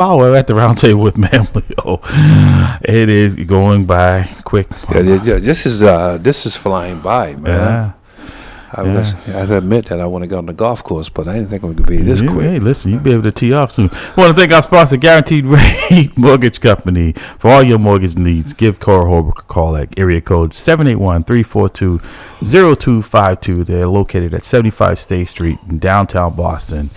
We're at the round table with Mamleo. It is going by quick. This is flying by, man. I have to admit that I want to go on the golf course, but I didn't think it would be this quick. Hey, listen, you'll be able to tee off soon. I want to thank our sponsor, Guaranteed Rate Mortgage Company. For all your mortgage needs, give Cora Holbrook a call at area code 781-342-0252. They're located at 75 State Street in downtown Boston.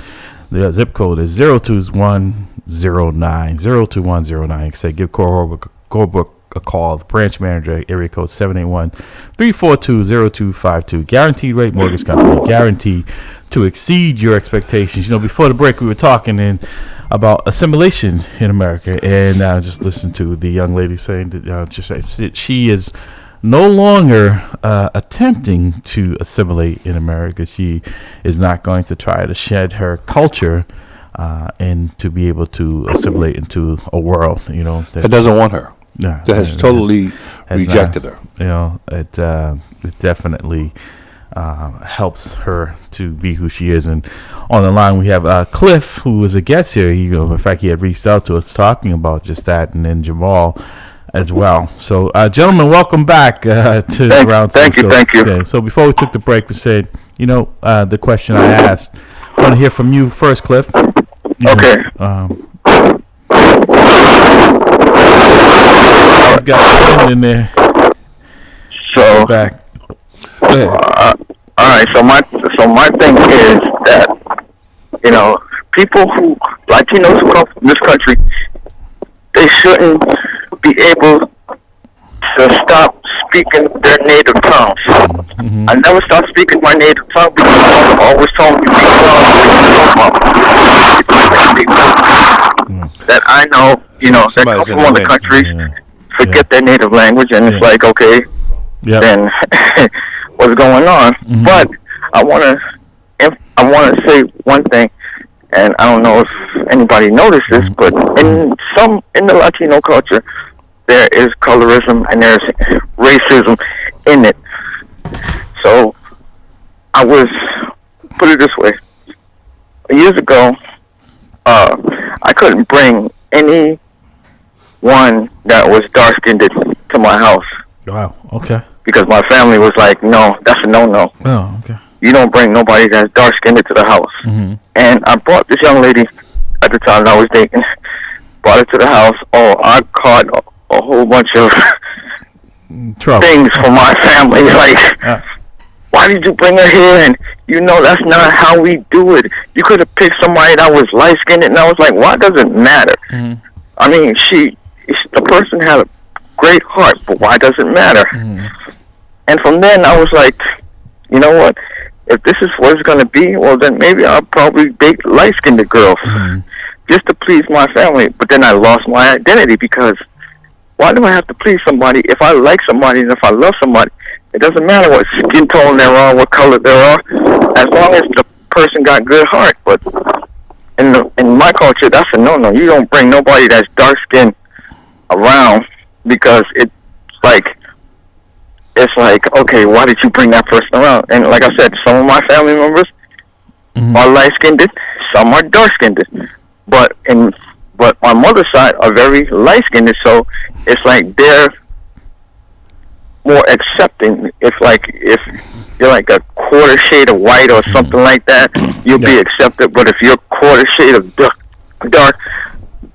The zip code is 02109. 02109. Say, give Cora Holbrook a call. The branch manager, area code 781-342-0252. Guaranteed Rate Mortgage Company. Guaranteed to exceed your expectations. You know, before the break, we were talking about assimilation in America, and I just listened to the young lady saying that she is no longer attempting to assimilate in America. She is not going to try to shed her culture and to be able to assimilate into a world, you know, that doesn't want her. Yeah, that has totally rejected her. You know, it definitely helps her to be who she is. And on the line, we have Cliff, who was a guest here. In fact, he had reached out to us talking about just that, and then Jamal as well. So, gentlemen, welcome back to the round. Thank you. Okay, so before we took the break, we said, the question I asked, I want to hear from you first, Cliff. Okay. He's got in there. So back. All right. So my thing is that people who Latinos who come from this country, they shouldn't be able to stop speaking their native tongues. Mm-hmm. I never stopped speaking my native tongue because my mother always told me that I know, that come from other countries forget their native language, and it's like, okay, then what's going on? Mm-hmm. But I want to say one thing, and I don't know if anybody noticed this, but in the Latino culture, there is colorism and there's racism in it. So I was, put it this way, years ago, I couldn't bring anyone that was dark-skinned to my house. Wow, okay. Because my family was like, no, that's a no-no. Oh, okay. You don't bring nobody that's dark-skinned to the house. Mm-hmm. And I brought this young lady at the time that I was dating, brought her to the house. Oh, I caught a whole bunch of things from my family, like, why did you bring her here? And that's not how we do it. You could have picked somebody that was light-skinned, and I was like, why does it matter? Mm-hmm. I mean, the person had a great heart, but why does it matter? Mm-hmm. And from then, I was like, you know what? If this is what it's going to be, well, then maybe I'll probably date light-skinned girls just to please my family. But then I lost my identity because why do I have to please somebody if I like somebody and if I love somebody? It doesn't matter what skin tone they're on, what color they're on, as long as the person got good heart. But in my culture, that's a no-no. You don't bring nobody that's dark-skinned around because it's like, okay, why did you bring that person around? And like I said, some of my family members are light-skinned, some are dark-skinned. But my mother's side are very light-skinned, so it's like they're more accepting. If you're like a quarter shade of white or something like that, you'll be accepted. But if you're a quarter shade of dark,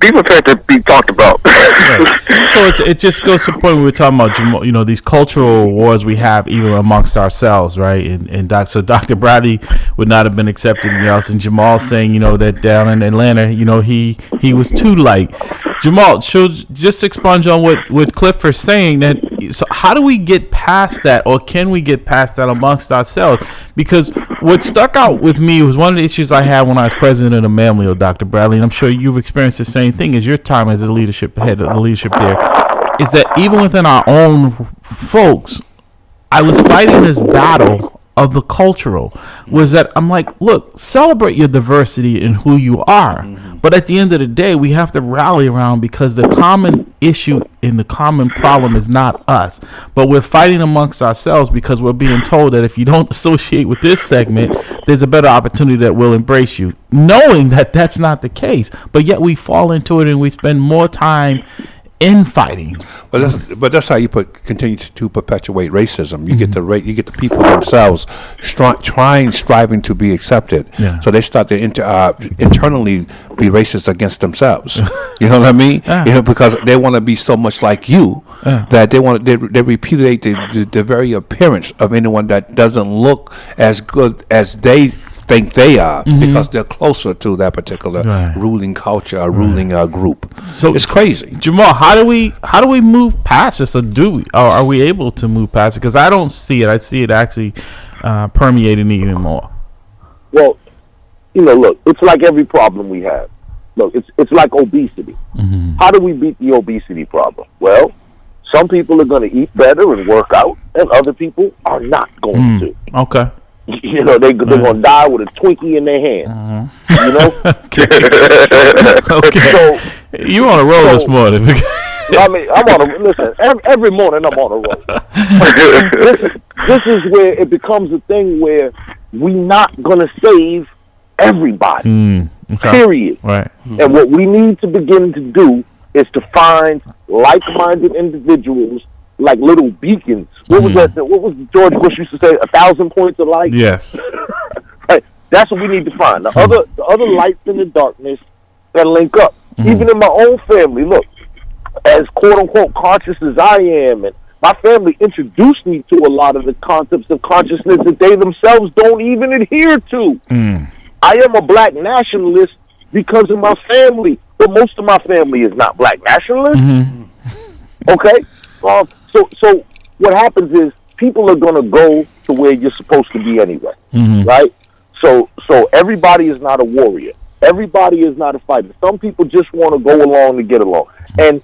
be prepared to be talked about. Right. So it just goes to the point we were talking about, these cultural wars we have even amongst ourselves, right? And so Dr. Bradley would not have been accepted else. And Jamal saying, that down in Atlanta, he was too light. Jamal, just expunge on what Cliff is saying. So how do we get past that, or can we get past that amongst ourselves? Because what stuck out with me was one of the issues I had when I was president of Mamleo, Dr. Bradley, and I'm sure you've experienced the same thing as your time as the head of the leadership there, is that even within our own folks, I was fighting this battle of the cultural, was that I'm like, look, celebrate your diversity in who you are, But at the end of the day, we have to rally around, because the common issue and the common problem is not us, but we're fighting amongst ourselves, because we're being told that if you don't associate with this segment, there's a better opportunity that will embrace you, knowing that that's not the case. But yet we fall into it and we spend more time infighting. But that's how you continue to perpetuate racism. You get the people themselves striving to be accepted. Yeah. So they start to internally be racist against themselves. You know what I mean? Because they want to be so much like you that they repudiate the very appearance of anyone that doesn't look as good as they think they are, because they're closer to that particular ruling culture or ruling group. So it's crazy. Jamal, how do we move past this, or are we able to move past it? Because I don't see it. I see it actually permeating even more. Well, look, it's like every problem we have. Look, it's like obesity. How do we beat the obesity problem? Well, some people are going to eat better and work out, and other people are not going to. Okay. They're going to die with a Twinkie in their hand. Okay. So, you on a roll this morning. I mean, listen, every morning I'm on a roll. This is where it becomes a thing where we're not going to save everybody. Okay. Period. Right. And what we need to begin to do is to find like-minded individuals, like little beacons. What was that? What was George Bush used to say? 1,000 points of light. Yes. Right. That's what we need to find. The other lights in the darkness that link up. Even in my own family, look, as quote unquote conscious as I am, and my family introduced me to a lot of the concepts of consciousness that they themselves don't even adhere to. I am a black nationalist because of my family, but most of my family is not black nationalists. Okay. So what happens is people are going to go to where you're supposed to be anyway, right? So everybody is not a warrior. Everybody is not a fighter. Some people just want to go along to get along. And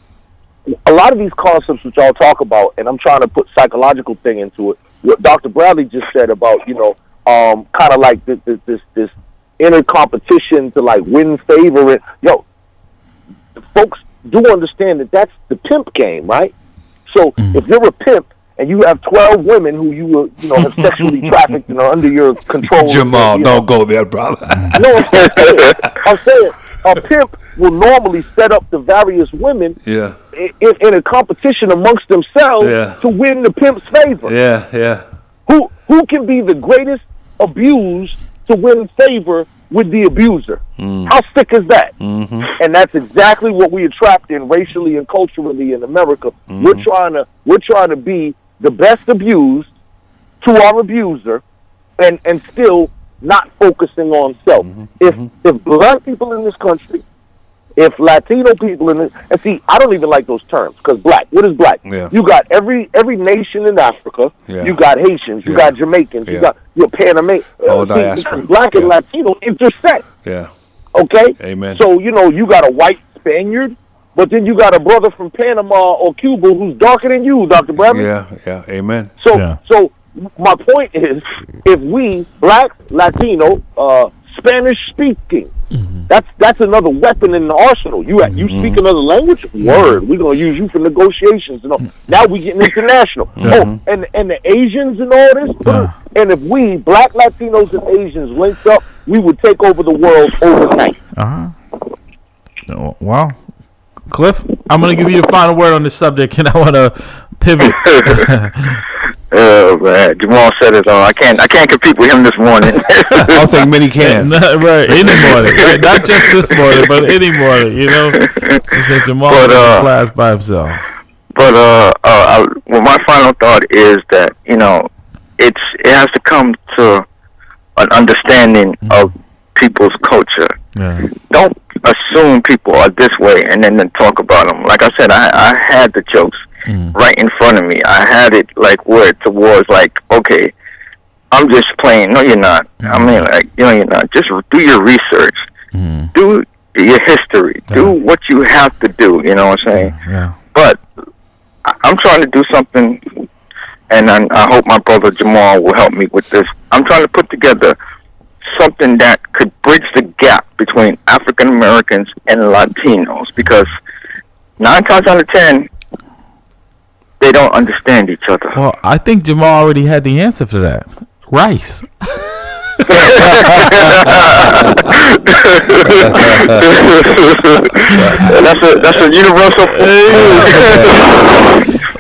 a lot of these concepts which I'll talk about, and I'm trying to put psychological thing into it, what Dr. Bradley just said about, kind of like this inner competition to like win favor. Folks do understand that that's the pimp game, right? So if you're a pimp and you have 12 women who you have sexually trafficked and are under your control, Jamal, don't go there, brother. No, I'm saying a pimp will normally set up the various women in a competition amongst themselves to win the pimp's favor. Who can be the greatest abused to win favor with the abuser? How sick is that? And that's exactly what we are trapped in racially and culturally in America. We're trying to be the best abused to our abuser, and still not focusing on self. If black people in this country, if Latino people in this, and see, I don't even like those terms, because black, what is black? You got every nation in Africa. You got Haitians. You got Jamaicans. You got your Panamanians. Black and Latino intersect. Okay? Amen. So, you got a white Spaniard, but then you got a brother from Panama or Cuba who's darker than you, Dr. Bradley. Amen. So my point is, if we, black, Latino, Spanish speaking, that's another weapon in the arsenal. You speak another language? Word. We're gonna use you for negotiations. Now we getting international. And the Asians and all this. And if we, black, Latinos, and Asians linked up, we would take over the world overnight. Wow. Cliff, I'm going to give you the final word on this subject, and I want to pivot. Oh man, Jamal said it all. I can't compete with him this morning. I don't think many can. Right, any morning, right? Not just this morning, but any morning. So Jamal is in class by himself. But well, my final thought is that it has to come to an understanding of people's culture. Don't assume people are this way and then talk about them. Like I said, I had the jokes right in front of me. I had it like word towards like, okay, I'm just playing. No, you're not. I mean, like, you're not. Just do your research. Do your history. Do what you have to do. You know what I'm saying? But I'm trying to do something, and I hope my brother Jamal will help me with this. I'm trying to put together something that could bridge the gap between African Americans and Latinos, because 9 times out of 10, they don't understand each other. Well, I think Jamal already had the answer for that. Rice. That's a universal.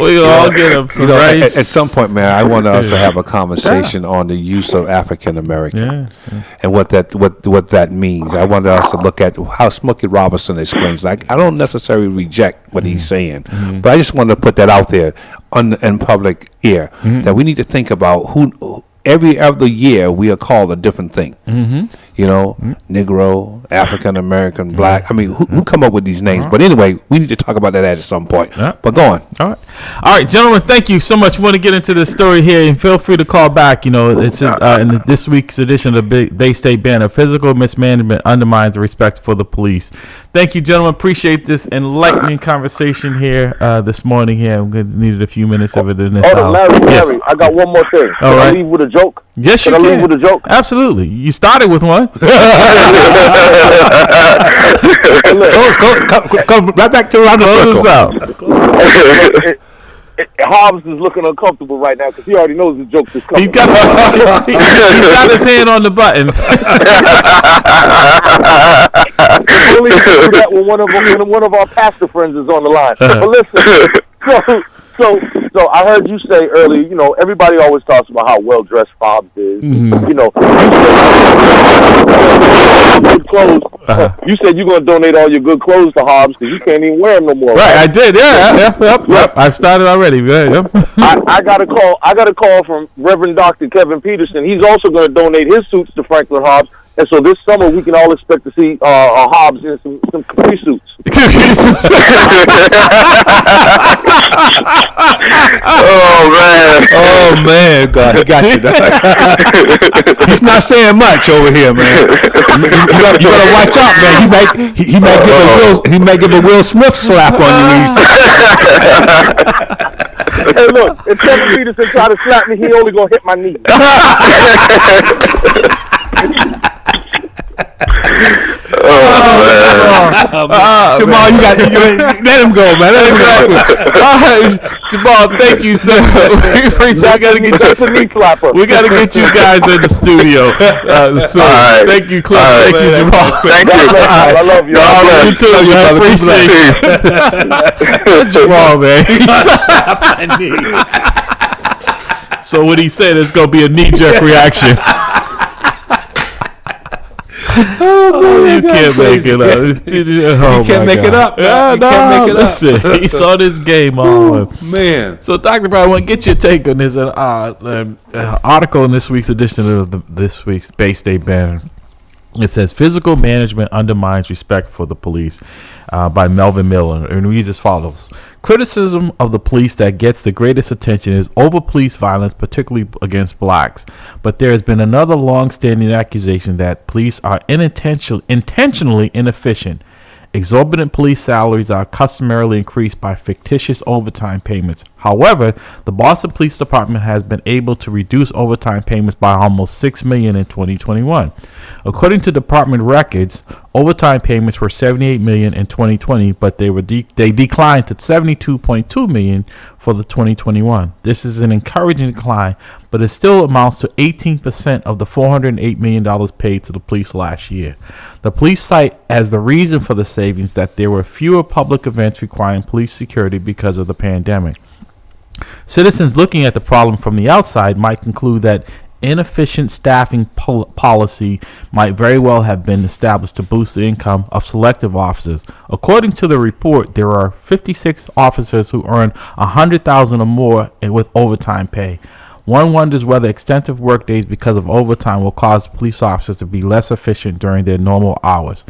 We all get a rice. At some point, man, I want us to have a conversation on the use of African American and what that means. I want us to look at how Smokey Robinson explains. Like, I don't necessarily reject what he's saying, but I just want to put that out there in public ear that we need to think about who. Every other year, we are called a different thing. You know, Negro, African American, Black. I mean, who come up with these names? But anyway, we need to talk about that at some point. But go on. All right, gentlemen. Thank you so much. We want to get into this story here, and feel free to call back. You know, it's in this week's edition of the Bay State Banner. Physical mismanagement undermines the respect for the police. Thank you, gentlemen. Appreciate this enlightening conversation here this morning. Here, I'm going to need a few minutes of it in this hour. Larry, I got one more thing. All right. I leave with a joke? Yes, you can. can. I leave with a joke? Absolutely. You started with one. Come right back to around the circle. Hobbs is looking uncomfortable right now because he already knows the joke is coming. He's got his hand on the button. Only do that when one of our pastor friends is on the line. But listen, so I heard you say earlier, you know, everybody always talks about how well dressed Hobbs is. You know, good clothes. You said you're gonna donate all your good clothes to Hobbs because you can't even wear them no more. Right, I did. Yep. I've started already. Yep. I got a call from Reverend Dr. Kevin Peterson. He's also going to donate his suits to Franklin Hobbs. And so this summer we can all expect to see Hobbs in some Capri suits. Oh man, God, he got you. He's not saying much over here, man. You better watch out, man. He might give a Will Smith slap on you when he Hey, look, if Kevin Peterson try to slap me, he only gonna hit my knee. Jamal, you got let him go, man. Let him go. All right, Jamal, thank you so much. We got to get you guys in the studio. Right. Thank you, Cliff. Thank you, Jamal. Thank you. I love you. I love you too. I appreciate it. Jamal, man. So what he said is going to be a knee-jerk reaction. You can't make it up. You can't make it up. Listen, he saw this game on. Man. So, Dr. Brown, I want to get your take on this article in this week's edition of this week's Bay State Banner. It says, physical management undermines respect for the police, by Melvin Miller, and reads as follows. Criticism of the police that gets the greatest attention is over police violence, particularly against blacks. But there has been another long-standing accusation that police are intentionally inefficient. Exorbitant police salaries are customarily increased by fictitious overtime payments. However, the Boston Police Department has been able to reduce overtime payments by almost $6 million in 2021. According to department records, overtime payments were $78 million in 2020, but they declined to $72.2 million for the 2021. This is an encouraging decline, but it still amounts to 18% of the $408 million paid to the police last year. The police cite as the reason for the savings that there were fewer public events requiring police security because of the pandemic. Citizens looking at the problem from the outside might conclude that inefficient staffing policy might very well have been established to boost the income of selective officers. According to the report, there are 56 officers who earn $100,000 or more with overtime pay. One wonders whether extensive work days because of overtime will cause police officers to be less efficient during their normal hours.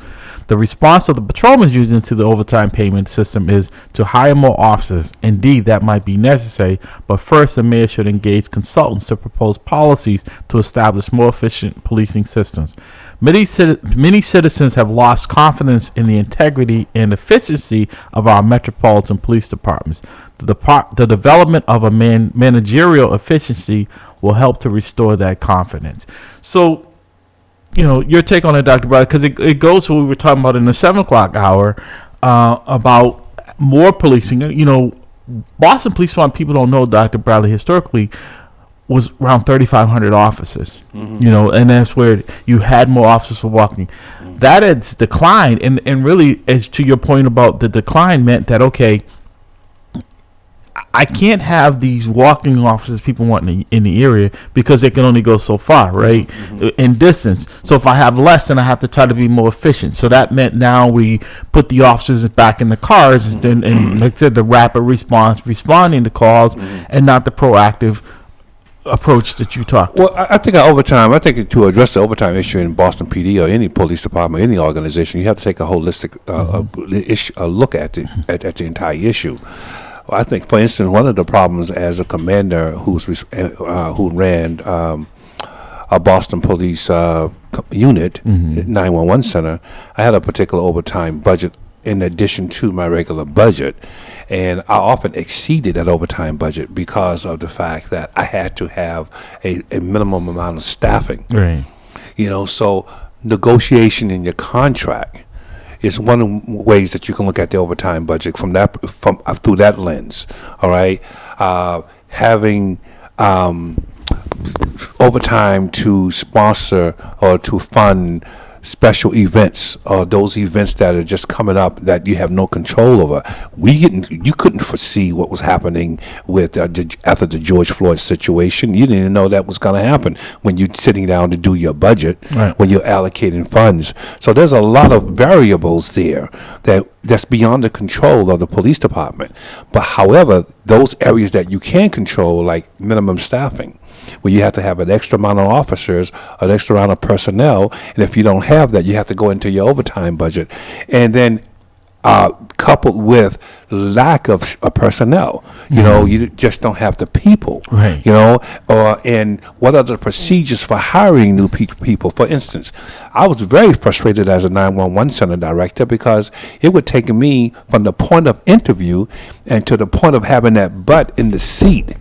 The response of the patrolmen using to the overtime payment system is to hire more officers. Indeed, that might be necessary, but first the mayor should engage consultants to propose policies to establish more efficient policing systems. Many citizens have lost confidence in the integrity and efficiency of our metropolitan police departments. The development of a managerial efficiency will help to restore that confidence. So your take on it, Dr. Bradley, because it goes to what we were talking about in the 7 o'clock hour about more policing. Boston Police Department, people don't know, Dr. Bradley, historically was around 3,500 officers, and that's where you had more officers for walking. That has declined, and really, as to your point about the decline, meant that, okay, I can't have these walking officers people want in the area because they can only go so far, right, in distance. So if I have less, then I have to try to be more efficient. So that meant now we put the officers back in the cars and like I said, the rapid response, responding to calls, and not the proactive approach that you talked about. Well, I think to address the overtime issue in Boston PD or any police department, any organization, you have to take a holistic look at the entire issue. I think, for instance, one of the problems as a commander who ran a Boston Police unit, 911 center, I had a particular overtime budget in addition to my regular budget, and I often exceeded that overtime budget because of the fact that I had to have a minimum amount of staffing. Right. So negotiation in your contract is one of the ways that you can look at the overtime budget from through that lens. All right, having overtime to sponsor or to fund special events or those events that are just coming up that you have no control over. You couldn't foresee what was happening with after the George Floyd situation. You didn't even know that was going to happen when you're sitting down to do your budget, right, when you're allocating funds. So there's a lot of variables there that's beyond the control of the police department. But however, those areas that you can control, like minimum staffing, where you have to have an extra amount of officers, an extra amount of personnel, and if you don't have that, you have to go into your overtime budget. And then coupled with lack of personnel, you just don't have the people, right, and what are the procedures for hiring new people? For instance, I was very frustrated as a 911 center director because it would take me from the point of interview and to the point of having that butt in the seat.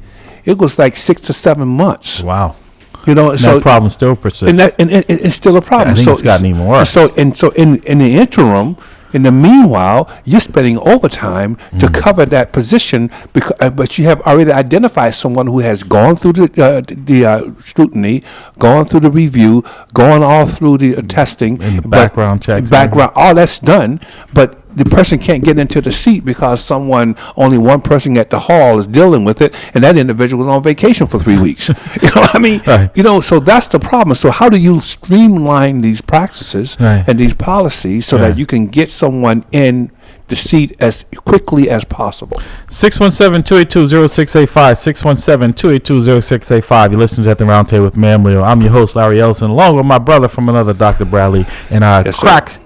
It was like 6 to 7 months. Wow. So that problem still persists. And it's still a problem. I think it's gotten even worse. So in the interim, in the meanwhile, you're spending overtime to cover that position, but you have already identified someone who has gone through the scrutiny, gone through the review, gone all through the testing, and the background checks, all that's done, but the person can't get into the seat because only one person at the hall is dealing with it, and that individual was on vacation for 3 weeks. You know what I mean? Right. So that's the problem. So how do you streamline these practices and these policies so that you can get someone in the seat as quickly as possible? 617-282-0685, 617-282-0685. You're listening to At the Round Table with Ma'am Leo. I'm your host, Larry Ellison, along with my brother from another, Dr. Bradley, and our crack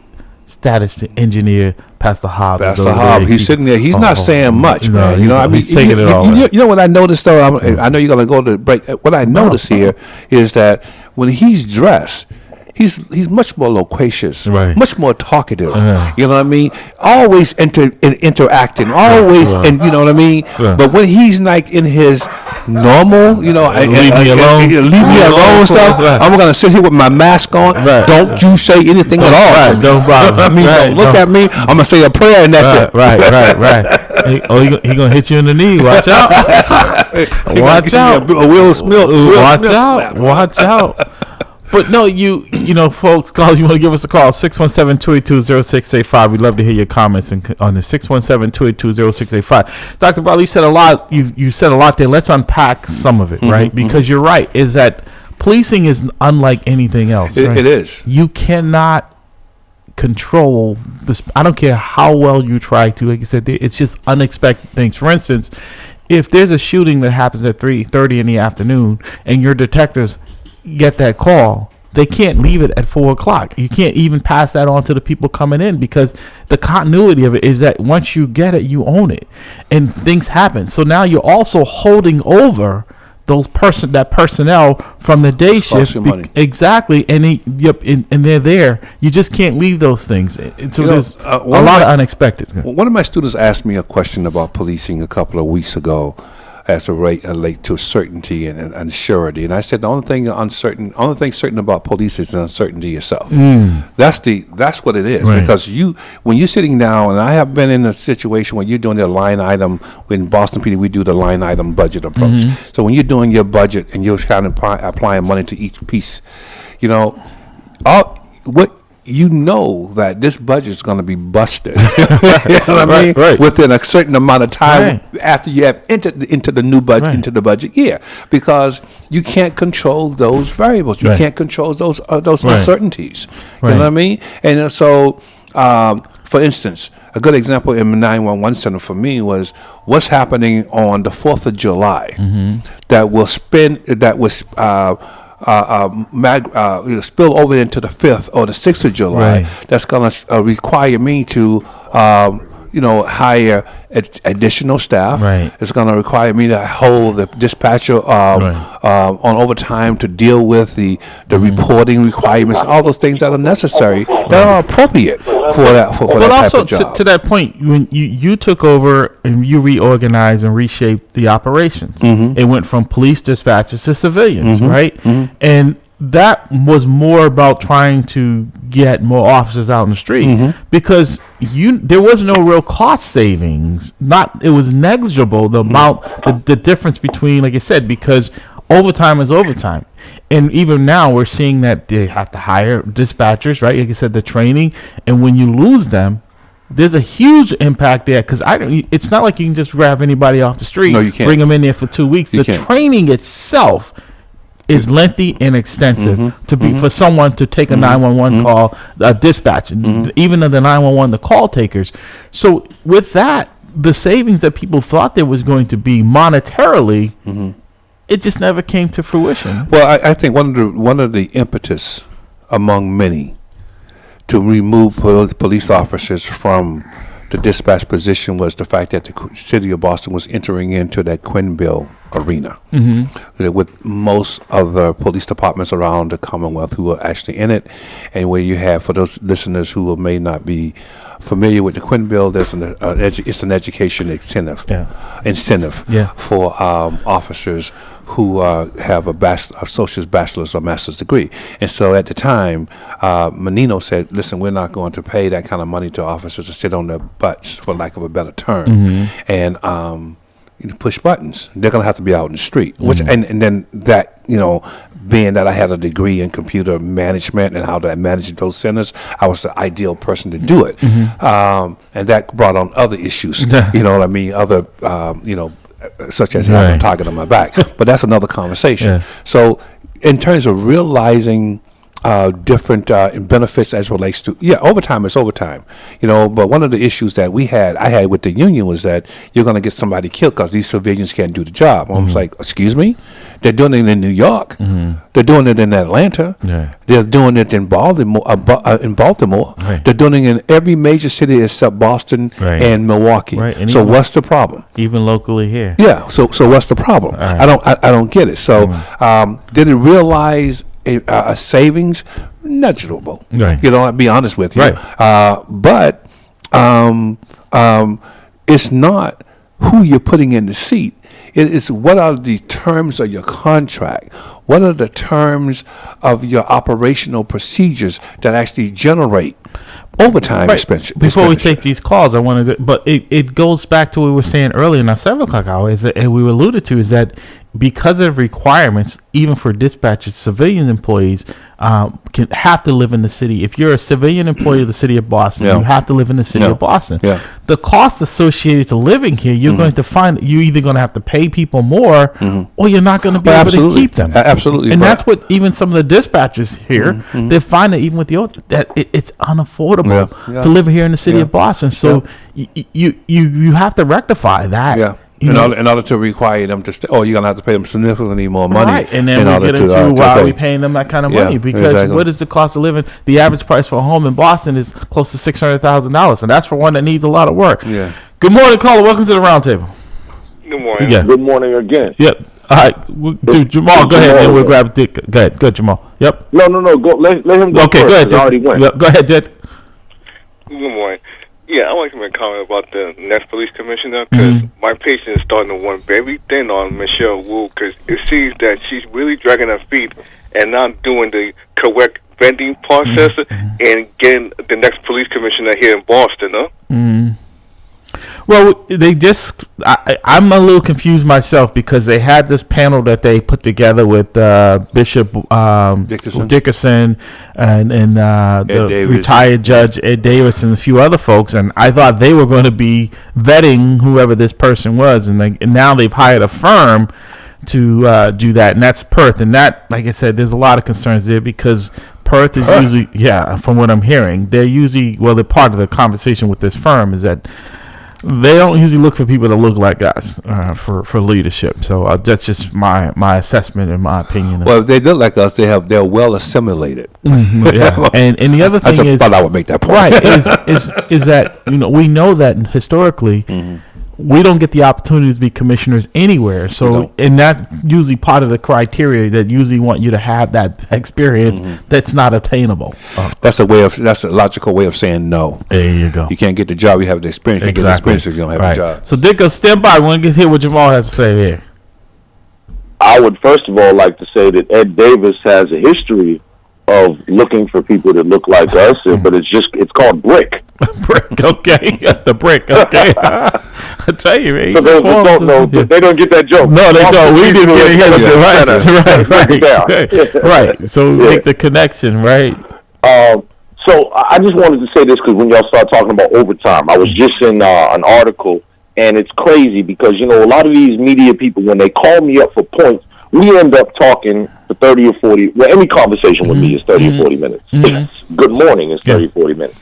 status engineer, Pastor Hobbs. Pastor Hobbs, he's sitting there. He's not saying much, man. He's taking it all. You know what I noticed, though? I know you're going to go to the break. What I notice here is that when he's dressed, he's much more loquacious, much more talkative. You know what I mean? Always interacting, always, and you know what I mean. But when he's like in his normal, leave me alone, stuff. I'm gonna sit here with my mask on. Don't you say anything at all. Don't bother me. Don't look at me. I'm gonna say a prayer and that's it. Right. He gonna hit you in the knee. Watch out. Watch out. Will Smith. Watch out. But no, folks, you want to give us a call, 617-282-0685. We'd love to hear your comments on the 617-282-0685. Dr. Bradley, you said a lot. You said a lot there. Let's unpack some of it, right? Because you're right, is that policing is unlike anything else. It is. You cannot control this. I don't care how well you try to. Like I said, it's just unexpected things. For instance, if there's a shooting that happens at 3:30 in the afternoon and your detectives get that call, they can't leave it at 4 o'clock. You can't even pass that on to the people coming in because the continuity of it is that once you get it, you own it, and things happen. So now you're also holding over that personnel from the day shift. Exactly, and and they're there. You just can't leave those things. And so there's a lot of unexpected. One of my students asked me a question about policing a couple of weeks ago. as relate to certainty and surety. And I said the only thing certain about police is the uncertainty itself. That's what it is. Right. Because when you're sitting down, and I have been in a situation where you're doing the line item. In Boston PD, we do the line item budget approach. So when you're doing your budget and you're kind of applying money to each piece, you know, you know that this budget is going to be busted. You know what I mean? Right. Within a certain amount of time after you have entered into the new budget, into the budget year, because you can't control those variables. You can't control those uncertainties. You know what I mean? And so, for instance, a good example in the 911 center for me was what's happening on the 4th of July that will spill over into the 5th or the 6th of July. That's going to require me to, hire additional staff. It's going to require me to hold the dispatcher on overtime to deal with the reporting requirements, all those things that are necessary, that are appropriate for that type of job. To that point, when you took over and you reorganized and reshaped the operations, it went from police dispatchers to civilians, right? And that was more about trying to get more officers out in the street because there was no real cost savings. It was negligible, the amount, the difference between, like I said, because overtime is overtime. And even now we're seeing that they have to hire dispatchers, right? Like I said, the training, and when you lose them, there's a huge impact there because it's not like you can just grab anybody off the street, no, you can't. Bring them in there for 2 weeks. The training itself is lengthy and extensive for someone to take a 911 call, dispatch, even the 911, the call takers. So with that, the savings that people thought there was going to be monetarily, it just never came to fruition. Well, I think one of the impetus among many to remove police officers from the dispatch position was the fact that the city of Boston was entering into that Quinville arena with most of the police departments around the Commonwealth who are actually in it. And where you have, for those listeners who may not be familiar with the Quinville, there's it's an education incentive for officers who have a associate's, bachelor's, or master's degree. And so at the time, Menino said, listen, we're not going to pay that kind of money to officers to sit on their butts, for lack of a better term, and push buttons. They're going to have to be out in the street. Which and then that, being that I had a degree in computer management and how to manage those centers, I was the ideal person to do it. And that brought on other issues, you know what I mean? Other, such as having a target on my back. But that's another conversation. So in terms of realizing different benefits as relates to overtime is overtime, but one of the issues that I had with the union was that you're going to get somebody killed because these civilians can't do the job. I was like, excuse me, they're doing it in New York, they're doing it in Atlanta, they're doing it in Baltimore, they're doing it in every major city except Boston and Milwaukee. And so what's the problem? Even locally here. So what's the problem? I don't get it. So did it realize a savings? Negligible. I'll be honest with you. But it's not who you're putting in the seat. It is what are the terms of your contract? What are the terms of your operational procedures that actually generate overtime expenses? Before we take these calls, I wanted to, but it goes back to what we were saying earlier in our 7 o'clock hour, and we alluded to, is that because of requirements, even for dispatchers, civilian employees can have to live in the city. If you're a civilian employee of the city of Boston, you have to live in the city of Boston. The cost associated to living here, you're going to find you're either going to have to pay people more, or you're not going to be able to keep them. Absolutely, and that's what even some of the dispatchers here they find that even with that it's unaffordable to live here in the city of Boston. So you have to rectify that. In order to require them to stay, you're going to have to pay them significantly more money. Right, and then we get into why are we paying them that kind of money? Because what is the cost of living? The average price for a home in Boston is close to $600,000, and that's for one that needs a lot of work. Good morning, caller. Welcome to the roundtable. Good morning. Good morning again. Yep. All right, Jamal, go ahead, and we'll grab Dick. Go ahead, Jamal. Yep. No. Go. Let him go. Okay, first, go ahead, Dick. Already went. Yep. Go ahead, Dick. Good morning. Yeah, I like to make a comment about the next police commissioner because my patient is starting to want very thin on Michelle Wu because it seems that she's really dragging her feet and not doing the correct vetting process and getting the next police commissioner here in Boston, huh? Well, they just, I'm a little confused myself because they had this panel that they put together with Bishop Dickerson and the retired judge Ed Davis and a few other folks, and I thought they were going to be vetting whoever this person was, and now they've hired a firm to do that, and that's Perth, and that, like I said, there's a lot of concerns there because Perth is usually, from what I'm hearing, they're usually, they're part of the conversation with this firm is that they don't usually look for people that look like us for leadership. So that's just my assessment and my opinion. Well, if they look like us, they're well assimilated. Yeah. And the other thing is, I thought I would make that point. Right, is that we know that historically we don't get the opportunity to be commissioners anywhere. So, and that's usually part of the criteria that usually want you to have that experience that's not attainable. That's a logical way of saying no. There you go. You can't get the job, you have the experience. You can't get the experience if you don't have the job. So, Dicko, stand by. I want to hear what Jamal has to say here. I would first of all like to say that Ed Davis has a history of looking for people that look like us, but it's called Brick. Brick, okay. The Brick, okay. I tell you, man. For those that don't know, they don't get that joke. No, they don't. We didn't get it. Right. So make the connection, right? So I just wanted to say this because when y'all start talking about overtime, I was just in an article, and it's crazy because, a lot of these media people, when they call me up for points, we end up talking for 30 or 40. Well, any conversation with me is 30 or 40 minutes. Good morning is 30, 40 minutes.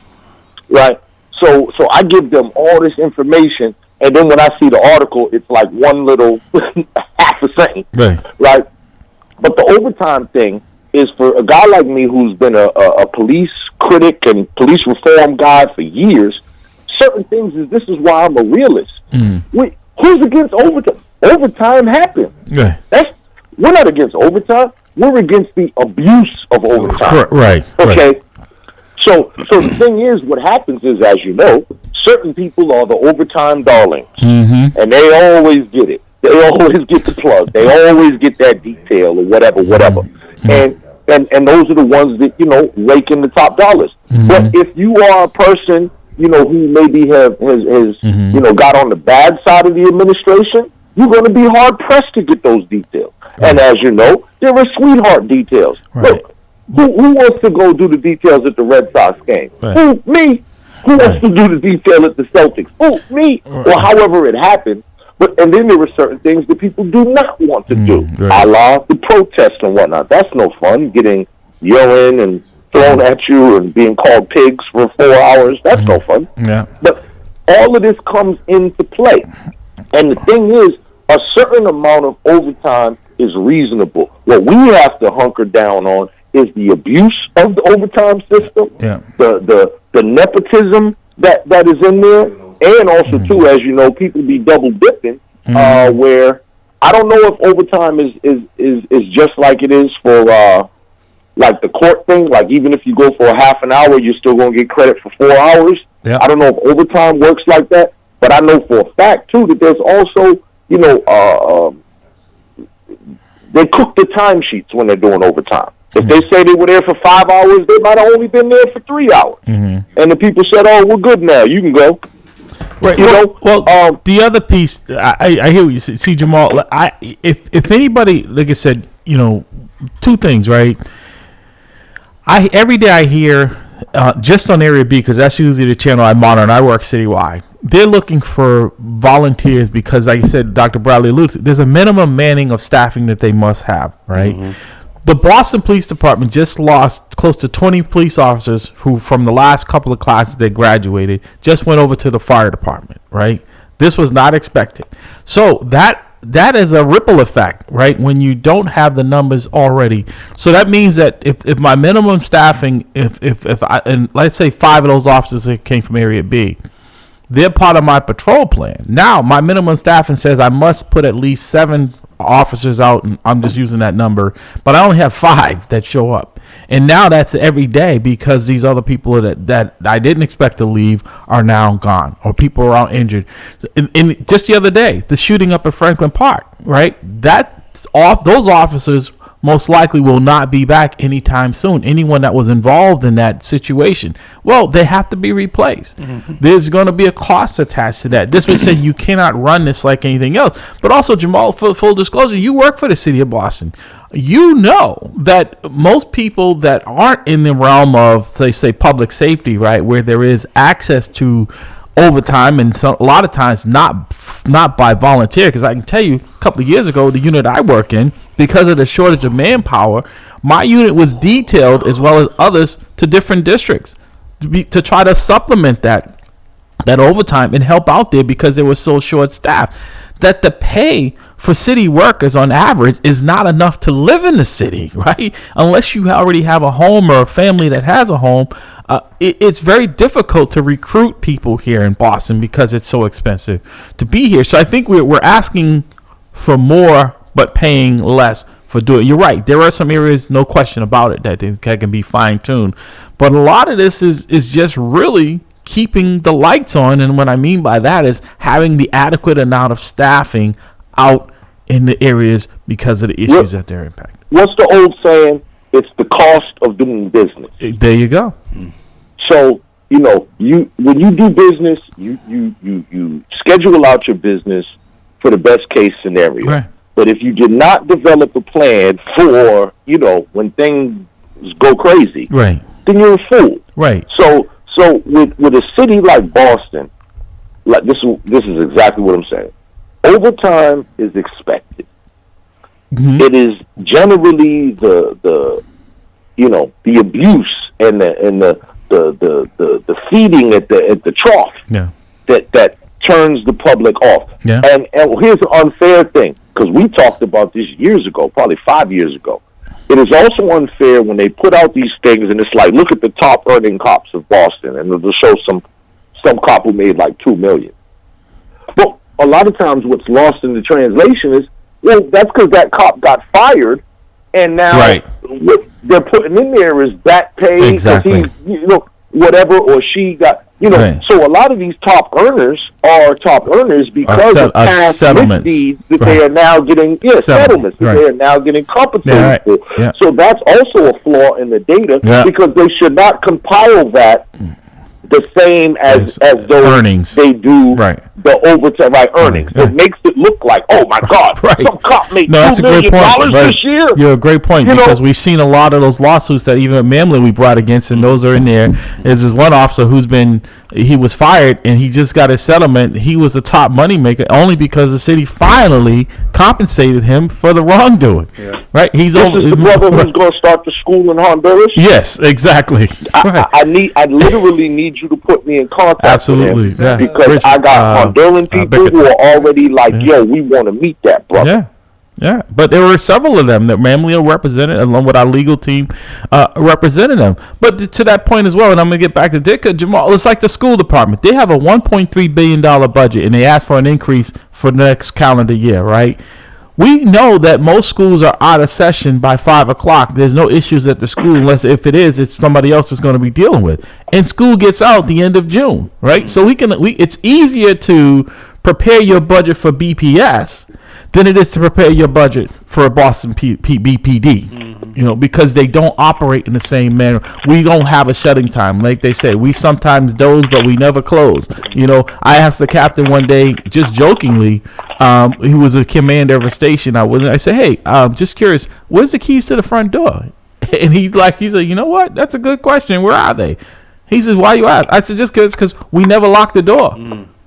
Right? So I give them all this information, and then when I see the article, it's like one little half a sentence. Right? But the overtime thing is for a guy like me who's been a police critic and police reform guy for years, certain things this is why I'm a realist. Who's against overtime? Overtime happens. We're not against overtime. We're against the abuse of overtime. Right. Okay. So the thing is, what happens is, as you know, certain people are the overtime darlings, and they always get it. They always get the plug. They always get that detail or whatever. And those are the ones that rake in the top dollars. But if you are a person who maybe has got on the bad side of the administration, you're going to be hard pressed to get those details. And as you know, there are sweetheart details. Look, who wants to go do the details at the Red Sox game? Who? Me. Who wants to do the detail at the Celtics? Who? Me. Or however it happens. And then there are certain things that people do not want to do, a la the protests and whatnot. That's no fun, getting urine and thrown at you and being called pigs for 4 hours. That's no fun. But all of this comes into play. And the thing is, a certain amount of overtime is reasonable. What we have to hunker down on is the abuse of the overtime system, the nepotism that is in there, and also too, as you know, people be double dipping. Where I don't know if overtime is just like it is for like the court thing. Like even if you go for a half an hour, you're still going to get credit for 4 hours. I don't know if overtime works like that, but I know for a fact too that there's also they cook the timesheets when they're doing overtime. If they say they were there for 5 hours, they might have only been there for 3 hours. And the people said, "Oh, we're good now. You can go." Right. The other piece, I hear what you say. See, Jamal, if anybody, like I said, two things, right? Every day I hear just on Area B, because that's usually the channel I monitor, and I work citywide. They're looking for volunteers because, like I said, Dr. Bradley alludes, there's a minimum manning of staffing that they must have, right? The Boston Police Department just lost close to 20 police officers who, from the last couple of classes that graduated, just went over to the fire department, right? This was not expected. So that is a ripple effect, right? When you don't have the numbers already. So that means that if my minimum staffing, if I, and let's say 5 of those officers that came from Area B, they're part of my patrol plan. Now, my minimum staffing says I must put at least 7 officers out, and I'm just using that number, but I only have 5 that show up. And now that's every day because these other people that I didn't expect to leave are now gone, or people are out injured. And just the other day, the shooting up at Franklin Park, right? Those officers most likely will not be back anytime soon. Anyone that was involved in that situation, well, they have to be replaced. There's going to be a cost attached to that. This would say you cannot run this like anything else. But also, Jamal, for full disclosure, you work for the city of Boston. You know that most people that aren't in the realm of, say public safety, right, where there is access to overtime, and a lot of times not by volunteer, because I can tell you a couple of years ago, the unit I work in, because of the shortage of manpower, my unit was detailed as well as others to different districts to try to supplement that overtime and help out there because they were so short staffed. That the pay for city workers on average is not enough to live in the city, right? Unless you already have a home or a family that has a home, it's very difficult to recruit people here in Boston because it's so expensive to be here. So I think we're asking for more, but paying less for doing it. You're right. There are some areas, no question about it, that can be fine-tuned. But a lot of this is just really keeping the lights on, and what I mean by that is having the adequate amount of staffing out in the areas because of the issues that they're impacting. What's the old saying? It's the cost of doing business. There you go. So, when you do business, you schedule out your business for the best case scenario. Right. But if you did not develop a plan for, when things go crazy, right, then you're a fool. Right. So with a city like Boston, like this is exactly what I'm saying. Overtime is expected. Mm-hmm. It is generally the abuse and the feeding at the trough that turns the public off. Yeah. And here's the unfair thing, because we talked about this years ago, probably 5 years ago. It is also unfair when they put out these things, and it's like, look at the top earning cops of Boston, and they'll show some cop who made like $2 million. But a lot of times, what's lost in the translation is, well, that's because that cop got fired, and now what they're putting in there is back pay. Exactly. Whatever, or she got. Right. So a lot of these top earners are top earners because of past misdeeds that they are now getting settlements that they are now getting compensated for. Yeah. So that's also a flaw in the data because they should not compile that the same as those earnings they do the overtime earnings. Yeah. It makes it look like, oh my God, some cop made $2 million this year. You're a great point, because we've seen a lot of those lawsuits that even at Mamlin we brought against, and those are in there. There's this one officer he was fired and he just got a settlement. He was a top money maker only because the city finally compensated him for the wrongdoing. Yeah. Right? This is the brother who's going to start the school in Honduras? Yes, exactly. I literally need you to put me in contact with him because I got Honduran people who are already like, yo, we want to meet that brother. Yeah. Yeah, but there were several of them that Mamlin represented, along with our legal team represented them. But to that point as well, and I'm going to get back to Dick, Jamal, it's like the school department. They have a $1.3 billion budget, and they asked for an increase for the next calendar year, right? We know that most schools are out of session by 5 o'clock. There's no issues at the school unless if it is, it's somebody else is going to be dealing with. And school gets out the end of June, right? Mm-hmm. So it's easier to prepare your budget for BPS than it is to prepare your budget for a Boston BPD, because they don't operate in the same manner. We don't have a shutting time. Like they say, we sometimes doze, but we never close. I asked the captain one day, just jokingly, he was a commander of a station. I said, hey, just curious, where's the keys to the front door? And he said, you know what? That's a good question. Where are they? He says, why you ask? I said, just because we never lock the door.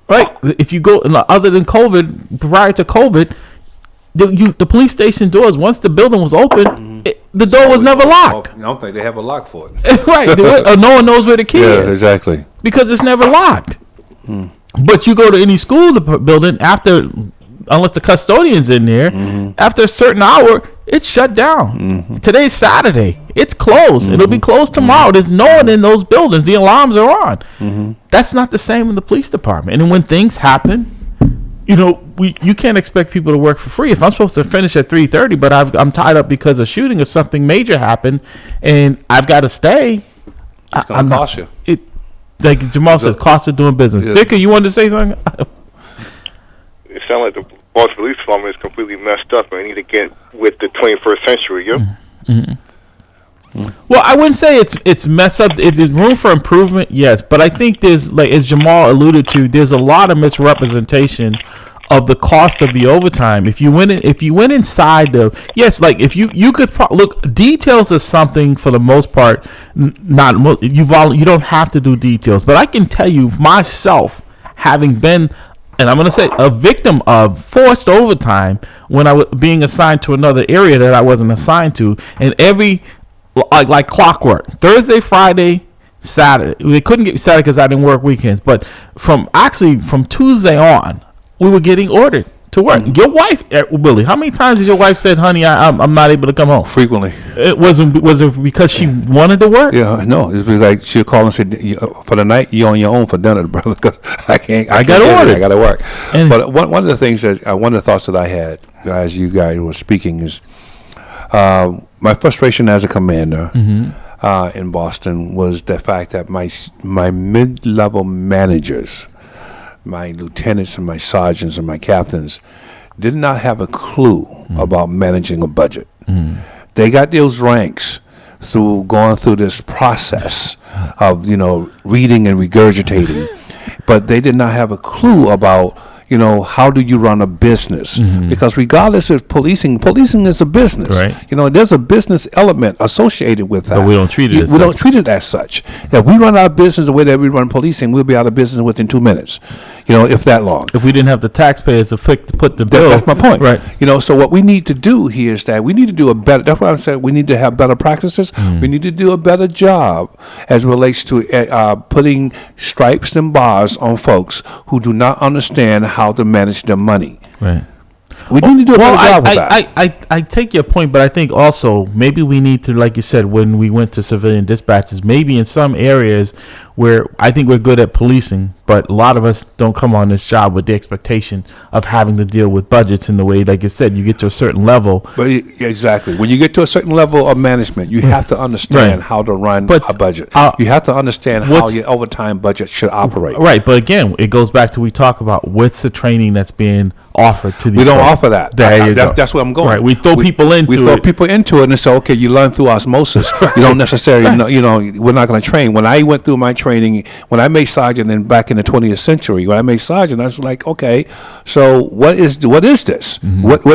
Right? If you go, other than COVID, prior to COVID, the police station doors, once the building was open, the door was never locked. I don't think they have a lock for it. Right. No one knows where the key is. Exactly. Because it's never locked. But you go to any school building unless the custodian's in there, after a certain hour, it's shut down. Today's Saturday. It's closed. It'll be closed tomorrow. There's no one in those buildings. The alarms are on. That's not the same in the police department. And when things happen, you can't expect people to work for free. If I'm supposed to finish at 3:30, but I'm tied up because a shooting or something major happened, and I've got to stay. It's going to cost you. Like Jamal says, cost of doing business. Yeah. Dicker, you wanted to say something? It sounds like the Boston Police Department is completely messed up, and they need to get with the 21st century. Yep. Well, I wouldn't say it's messed up. There's room for improvement, yes, but I think there's, like as Jamal alluded to, there's a lot of misrepresentation of the cost of the overtime. If you went inside the like if you could look, details is something for the most part you don't have to do details, but I can tell you myself, having been, and I'm going to say, a victim of forced overtime when I was being assigned to another area that I wasn't assigned to, and every like clockwork, Thursday, Friday, Saturday. They couldn't get Saturday because I didn't work weekends. But from Tuesday on, we were getting ordered to work. Your wife, Billy, how many times has your wife said, "Honey, I'm not able to come home"? Frequently. Was it because she wanted to work? Yeah, no. It's like she'll call and say, "For the night, you're on your own for dinner, brother, because I can't. I got to order. I got to work." But one of the things one of the thoughts that I had as you guys were speaking is. My frustration as a commander in Boston was the fact that my mid-level managers, my lieutenants and my sergeants and my captains, did not have a clue about managing a budget. They got those ranks through going through this process of reading and regurgitating, but they did not have a clue about how do you run a business? Because regardless of policing is a business. Right. There's a business element associated with that. But we don't treat it as such. We don't treat it as such. If we run our business the way that we run policing, we'll be out of business within 2 minutes, if that long. If we didn't have the taxpayers to put the bill. That's my point. Right. So what we need to do here is that we need to do a better, that's why I said we need to have better practices. We need to do a better job as it relates to putting stripes and bars on folks who do not understand how to manage their money. Right. We need to do a better job with that. I take your point, but I think also maybe we need to, like you said, when we went to civilian dispatches, maybe in some areas where I think we're good at policing, but a lot of us don't come on this job with the expectation of having to deal with budgets in the way, like you said, you get to a certain level. But exactly. When you get to a certain level of management, you have to understand how to run a budget. You have to understand how your overtime budget should operate. Right. But again, it goes back to we talk about what's the training that's being offered to these We don't folks. offer that. That's where I'm going. Right. We throw people into it. We throw people into it and say, okay, you learn through osmosis. You don't necessarily know, we're not going to train. When I went through my training, when I made sergeant and back in the 20th century, when I made sergeant, I was like, okay, so what is this? What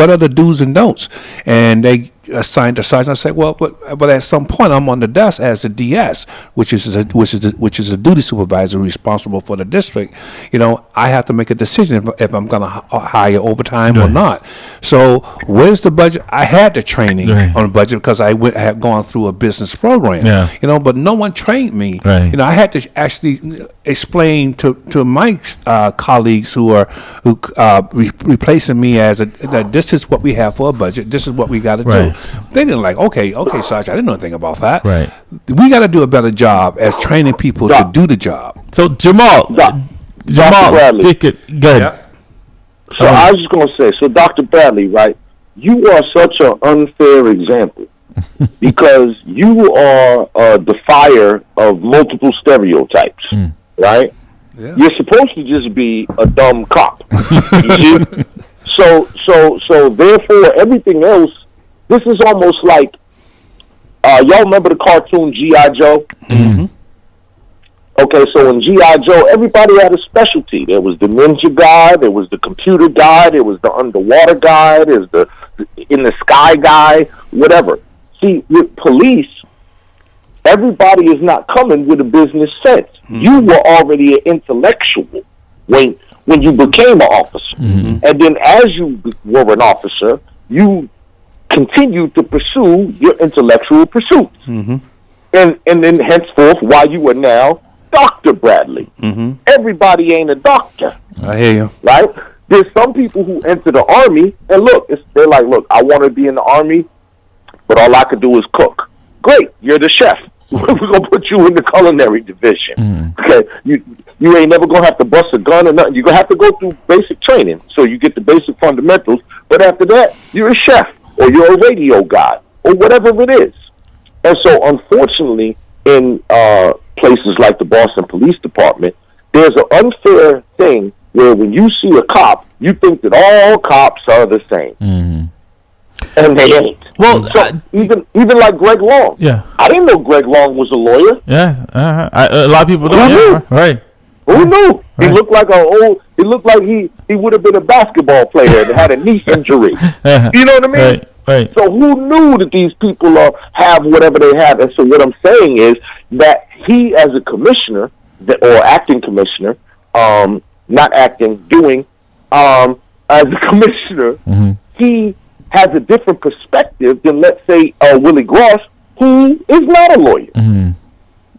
are the do's and don'ts? And they assigned a sergeant. I said, well, but at some point I'm on the desk as the DS, which is a duty supervisor responsible for the district. I have to make a decision if I'm going to hire overtime or not. So where's the budget? I had the training on the budget because I had gone through a business program. Yeah. But no one trained me. Right. I had to actually explain to my colleagues who are replacing me as that this is what we have for a budget. This is what we got to do. They didn't like, okay, Sarge, I didn't know anything about that. Right. We got to do a better job as training people to do the job. So Jamal, Bradley. go ahead. Yeah. So I was just going to say, so Dr. Bradley, right, you are such an unfair example because you are a defier of multiple stereotypes, right? Yeah. You're supposed to just be a dumb cop. You see? So therefore, everything else, this is almost like, y'all remember the cartoon G.I. Joe? Mm-hmm. Okay, so in G.I. Joe, everybody had a specialty. There was the ninja guy, there was the computer guy, there was the underwater guy, there's the in the sky guy, whatever. See, with police, everybody is not coming with a business sense. Mm-hmm. You were already an intellectual when you became an officer. Mm-hmm. And then as you were an officer, you continued to pursue your intellectual pursuits. Mm-hmm. And then henceforth, why you are now Dr. Bradley. Mm-hmm. Everybody ain't a doctor. I hear you. Right? There's some people who enter the Army, and look, they're like, look, I want to be in the Army, but all I could do is cook. Great, you're the chef. we're gonna put you in the culinary division. Okay, you ain't never gonna have to bust a gun or nothing. You're gonna have to go through basic training, so you get the basic fundamentals. But after that, you're a chef or you're a radio guy or whatever it is. And so, unfortunately, in places like the Boston Police Department, there's an unfair thing where when you see a cop, you think that all cops are the same, and they ain't. Well, so even like Greg Long, I didn't know Greg Long was a lawyer. Yeah, a lot of people don't. Yeah, right. Who knew? He looked like he looked like he would have been a basketball player that had a knee injury. You know what I mean? Right. So who knew that these people have whatever they have? And so what I'm saying is that he, as a commissioner or acting commissioner, not acting, doing, as a commissioner, he has a different perspective than, let's say, Willie Gross, who is not a lawyer. And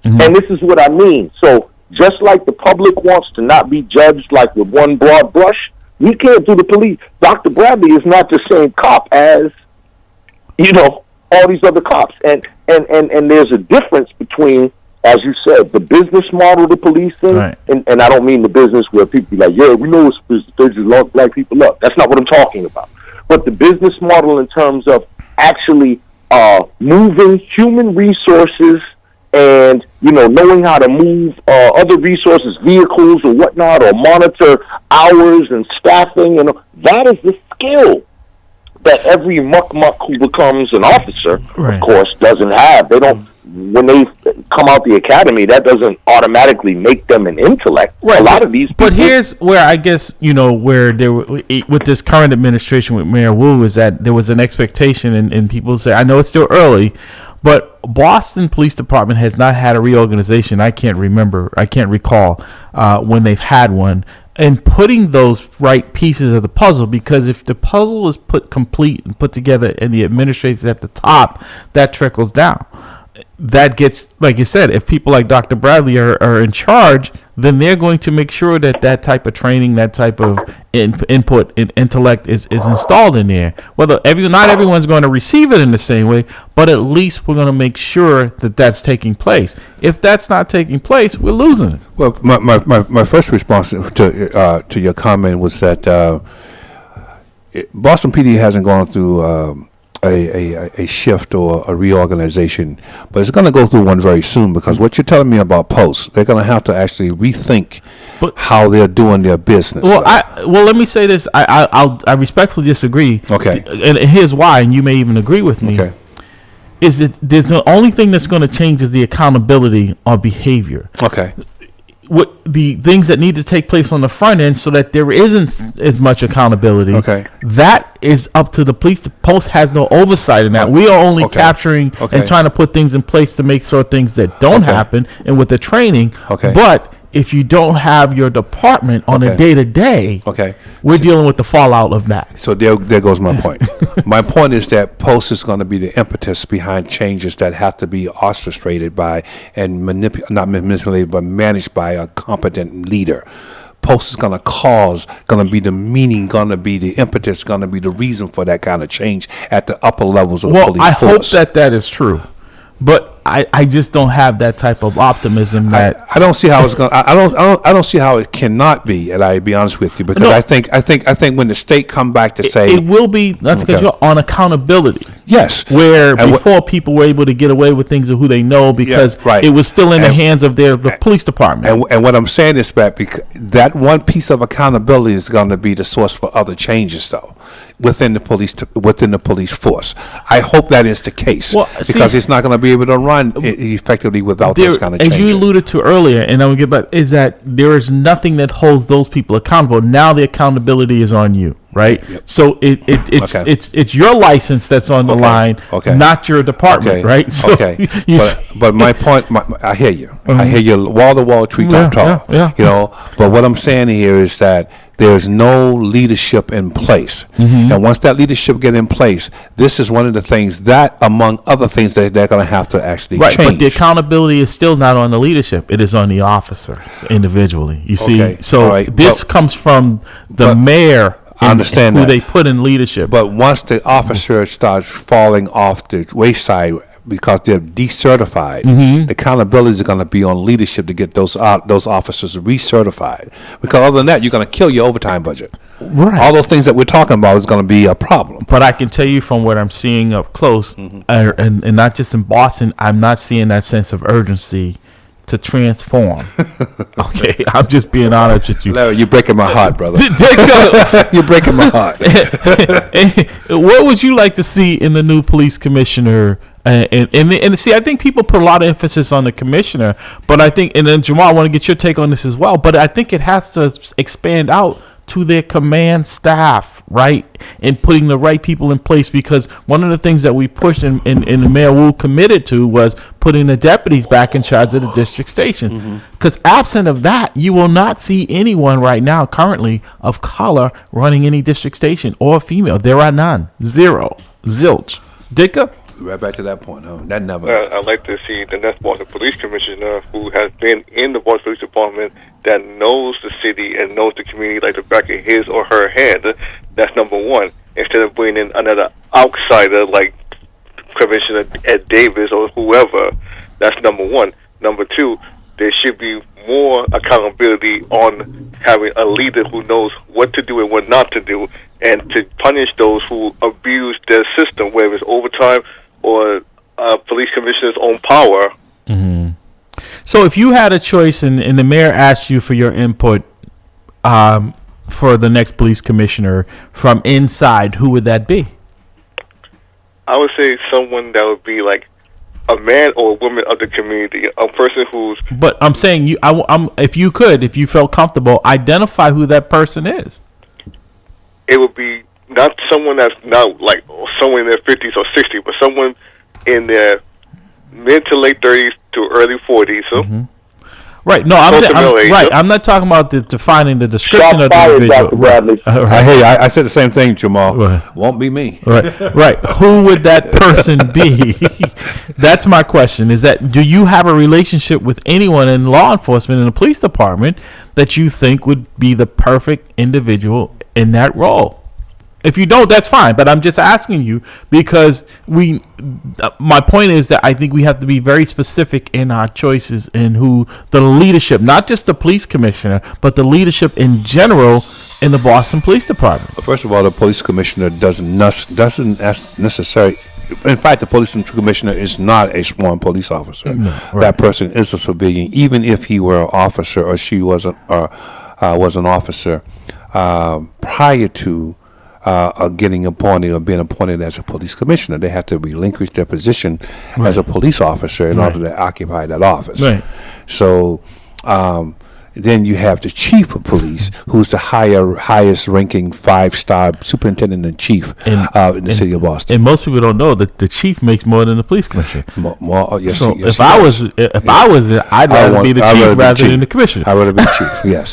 this is what I mean. So just like the public wants to not be judged like with one broad brush, we can't do the police. Dr. Bradley is not the same cop as, all these other cops. And there's a difference between, as you said, the business model, the policing, and I don't mean the business where people be like, yeah, we know they just lock black people up. That's not what I'm talking about. But the business model in terms of actually moving human resources and, knowing how to move other resources, vehicles or whatnot, or monitor hours and staffing, that is the skill that every muck who becomes an officer, of course, doesn't have. They don't, when they come out the academy, that doesn't automatically make them an intellect. A lot of these people. But here's where I guess, where there with this current administration with Mayor Wu is that there was an expectation, and people say, I know it's still early, but Boston Police Department has not had a reorganization. I can't recall when they've had one. And putting those right pieces of the puzzle, because if the puzzle is put complete and put together and the administration at the top, that trickles down. That gets, like you said, if people like Dr. Bradley are in charge, then they're going to make sure that type of training, that type of input and intellect is installed in there. Whether not everyone's going to receive it in the same way, but at least we're going to make sure that that's taking place. If that's not taking place, we're losing it. Well, my first response to your comment was that Boston PD hasn't gone through a shift or a reorganization, but it's going to go through one very soon, because what you're telling me about posts, they're going to have to actually rethink how they're doing their business. Well, let me say this. I respectfully disagree. Okay. And here's why, and you may even agree with me. Okay. Is that there's the only thing that's going to change is the accountability of behavior. Okay. What the things that need to take place on the front end so that there isn't as much accountability. Okay. That is up to the police. The post has no oversight in that. We are only capturing and trying to put things in place to make sure things that don't happen, and with the training. Okay. But if you don't have your department on a day-to-day, we're dealing with the fallout of that. So there goes my point. My point is that post is going to be the impetus behind changes that have to be orchestrated by and not manipulated, but managed by a competent leader. Post is going to be the meaning, going to be the impetus, going to be the reason for that kind of change at the upper levels of the police force. Well, I hope that is true. But I just don't have that type of optimism that I don't see how it's going. I don't see how it cannot be. And I'll be honest with you, because I think when the state come back to say it will be on accountability. Yes, where before people were able to get away with things of who they know because it was still in the hands of the police department. And what I'm saying is that one piece of accountability is going to be the source for other changes, though, within the police force. I hope that is the case, because it's not going to be able to run effectively without this kind of change. As you alluded to earlier, and I will get back, is that there is nothing that holds those people accountable. Now the accountability is on you, right? Yep. So it's your license that's on the line, not your department, right? So but my point, I hear you. I hear you wall to wall, treetop tall. But what I'm saying here is that there's no leadership in place. And once that leadership get in place, this is one of the things that, among other things, that they're going to have to actually change. But the accountability is still not on the leadership. It is on the officers individually. You see? So this comes from the mayor. I understand who that. they put in leadership. But once the officer starts falling off the wayside because they're decertified. The accountability is going to be on leadership to get those officers recertified. Because other than that, you're going to kill your overtime budget. Right. All those things that we're talking about is going to be a problem. But I can tell you from what I'm seeing up close, and not just in Boston, I'm not seeing that sense of urgency to transform. Okay, I'm just being honest with you. Larry, you're breaking my heart, brother. Dick, You're breaking my heart. what would you like to see in the new police commissioner? And see, I think people put a lot of emphasis on the commissioner, but I think, and then Jamal, I want to get your take on this as well, but I think it has to expand out to their command staff, right? And putting the right people in place, because one of the things that we pushed and Mayor Wu committed to was putting the deputies back in charge of the district station. Because absent of that, you will not see anyone right now currently of color running any district station or female. There are none. Zero. Zilch. Dicka? Right back to that point, huh? That never. I'd like to see the next Boston Police Commissioner who has been in the Boston Police Department, that knows the city and knows the community like the back of his or her hand. That's number one. Instead of bringing in another outsider like Commissioner Ed Davis or whoever. That's number one. Number two, there should be more accountability on having a leader who knows what to do and what not to do, and to punish those who abuse their system, whether it's overtime or police commissioner's own power. So if you had a choice and the mayor asked you for your input for the next police commissioner from inside, who would that be? I would say someone that would be like a man or a woman of the community, a person who's... But I'm saying, if you felt comfortable, identify who that person is. It would be not someone that's not like someone in their 50s or 60s, but someone in their mid to late 30s to early 40s. So Right. No, I'm not talking about defining the description of the fired, individual. Dr. Bradley. I said the same thing, Jamal. Right. Won't be me. Right. Who would that person be? That's my question. Is that, do you have a relationship with anyone in law enforcement in the police department that you think would be the perfect individual in that role? If you don't, that's fine. But I'm just asking you because my point is that I think we have to be very specific in our choices in who the leadership, not just the police commissioner, but the leadership in general in the Boston Police Department. First of all, the police commissioner doesn't necessarily. In fact, the police commissioner is not a sworn police officer. No, right. That person is a civilian, even if he were an officer or she was an officer prior to getting appointed or being appointed as a police commissioner. They have to relinquish their position as a police officer in order to occupy that office. Right. So then you have the chief of police, who's the highest ranking 5-star superintendent in chief in the city of Boston. And most people don't know that the chief makes more than the police commissioner. Yes, So yes, if I was, I'd rather be the chief rather than the commissioner. I'd rather be the chief. Yes.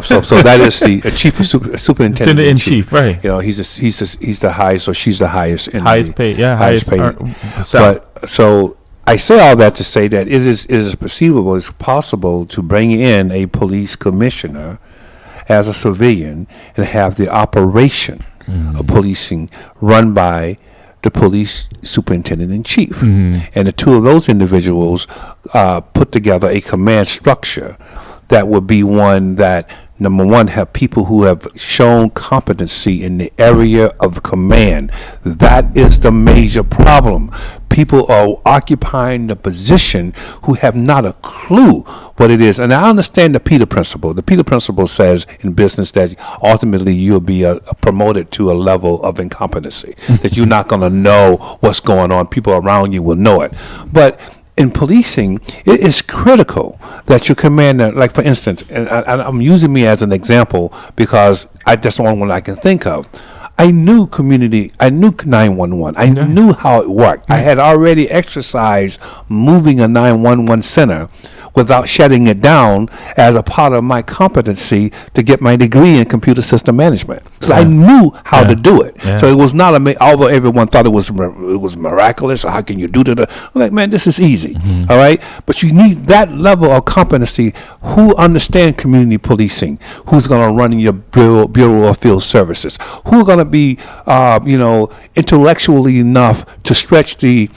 So that is the chief of superintendent in chief, right? He's the highest, or she's the highest in Highest paid, yeah, highest paid. salary. But so I say all that to say that it is perceivable, it's possible to bring in a police commissioner as a civilian and have the operation of policing run by the police superintendent in chief. And the two of those individuals put together a command structure that would be one that, number one, have people who have shown competency in the area of command. That is the major problem. People are occupying the position who have not a clue what it is. And I understand the Peter Principle. The Peter Principle says in business that ultimately you'll be promoted to a level of incompetency, that you're not going to know what's going on. People around you will know it. But in policing, it is critical that your commander, like for instance, and I'm using me as an example because that's the only one I can think of. I knew 911. I knew how it worked. I had already exercised moving a 911 center without shutting it down as a part of my competency to get my degree in computer system management. because I knew how Yeah. to do it. Yeah. So it was not although everyone thought it was miraculous. How can you do that? I'm like, man, this is easy. All right, but you need that level of competency. Who understand community policing? Who's going to run your Bureau of Field Services? Who are going to be, intellectually enough to stretch the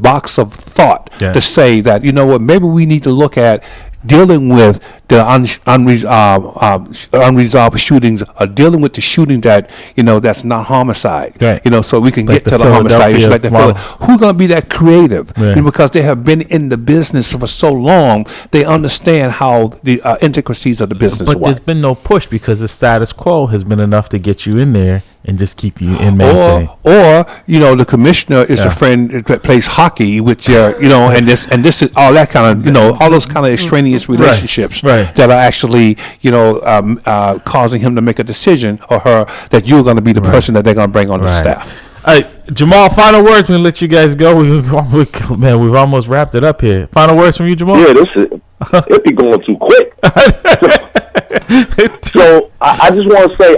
box of thought to say that, you know what, maybe we need to look at dealing with the unresolved shootings, or dealing with the shooting that, that's not homicide. Right. So we can Like get the to the homicide. Philadelphia Like the model. Who's going to be that creative? Right. Because they have been in the business for so long, they understand how the intricacies of the business But work. there's been no push because the status quo has been enough to get you in there and just keep you in maintain. Or the commissioner is a friend that plays hockey with your, and this is all that kind of, all those kind of extraneous relationships Right. that are actually, causing him to make a decision, or her, that you're going to be the person that they're going to bring on the staff. All right, Jamal, final words. We're going to let you guys go. Man, we've almost wrapped it up here. Final words from you, Jamal? Yeah, it be going too quick. So I just want to say,